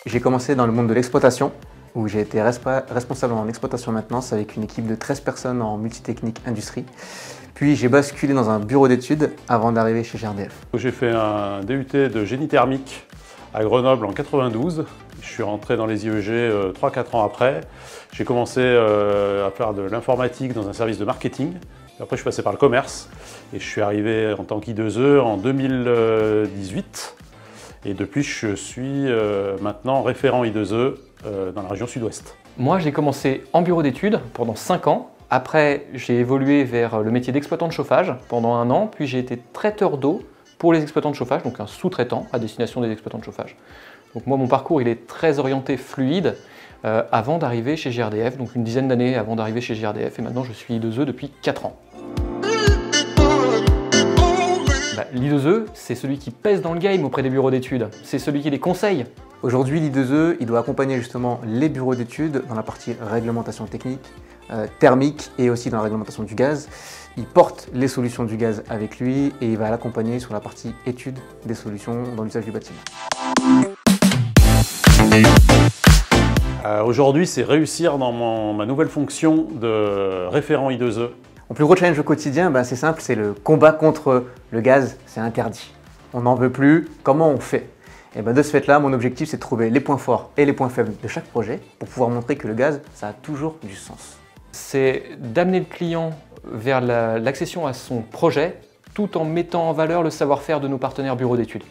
J'ai commencé dans le monde de l'exploitation, où j'ai été responsable en exploitation maintenance avec une équipe de 13 personnes en multitechnique industrie. Puis j'ai basculé dans un bureau d'études avant d'arriver chez GRDF. J'ai fait un DUT de génie thermique à Grenoble en 92. Je suis rentré dans les IEG 3-4 ans après. J'ai commencé à faire de l'informatique dans un service de marketing. Après, je suis passé par le commerce et je suis arrivé en tant qu'I2E en 2018. Et depuis, je suis maintenant référent I2E dans la région sud-ouest. Moi, j'ai commencé en bureau d'études pendant 5 ans. Après, j'ai évolué vers le métier d'exploitant de chauffage pendant 1 an. Puis j'ai été traiteur d'eau pour les exploitants de chauffage, donc un sous-traitant à destination des exploitants de chauffage. Donc moi, mon parcours, il est très orienté fluide avant d'arriver chez GRDF, donc une dizaine d'années avant d'arriver chez GRDF. Et maintenant, je suis I2E depuis 4 ans. L'I2E, c'est celui qui pèse dans le game auprès des bureaux d'études. C'est celui qui les conseille. Aujourd'hui, l'I2E, il doit accompagner justement les bureaux d'études dans la partie réglementation technique, thermique et aussi dans la réglementation du gaz. Il porte les solutions du gaz avec lui et il va l'accompagner sur la partie étude des solutions dans l'usage du bâtiment. Aujourd'hui, c'est réussir dans ma nouvelle fonction de référent I2E. Mon plus gros challenge au quotidien, c'est simple, c'est le combat contre le gaz, c'est interdit. On n'en veut plus, comment on fait? Et de ce fait-là, mon objectif, c'est de trouver les points forts et les points faibles de chaque projet pour pouvoir montrer que le gaz, ça a toujours du sens. C'est d'amener le client vers l'accession à son projet tout en mettant en valeur le savoir-faire de nos partenaires bureaux d'études.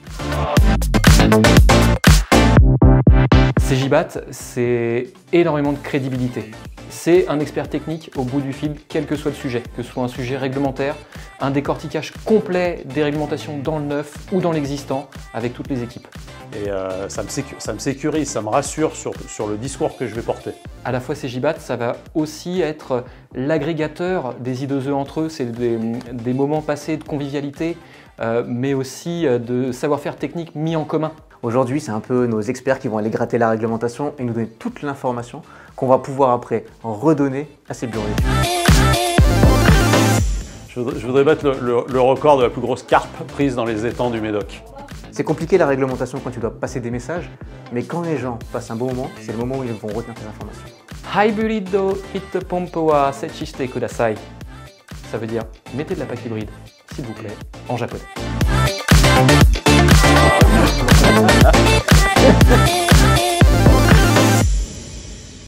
CJBAT, c'est énormément de crédibilité. C'est un expert technique au bout du fil, quel que soit le sujet, que ce soit un sujet réglementaire, un décortiquage complet des réglementations dans le neuf ou dans l'existant avec toutes les équipes. Et ça me sécurise, ça me rassure sur le discours que je vais porter. À la fois CJBAT, ça va aussi être l'agrégateur des I2E entre eux, c'est des moments passés de convivialité, mais aussi de savoir-faire technique mis en commun. Aujourd'hui, c'est un peu nos experts qui vont aller gratter la réglementation et nous donner toute l'information qu'on va pouvoir après redonner à ces bureaux d'études. Je voudrais battre le record de la plus grosse carpe prise dans les étangs du Médoc. C'est compliqué la réglementation quand tu dois passer des messages, mais quand les gens passent un bon moment, c'est le moment où ils vont retenir tes informations. Hybrido hit pompe wa sechishite kudasai. Ça veut dire mettez de la PAC hybride, s'il vous plaît, en japonais.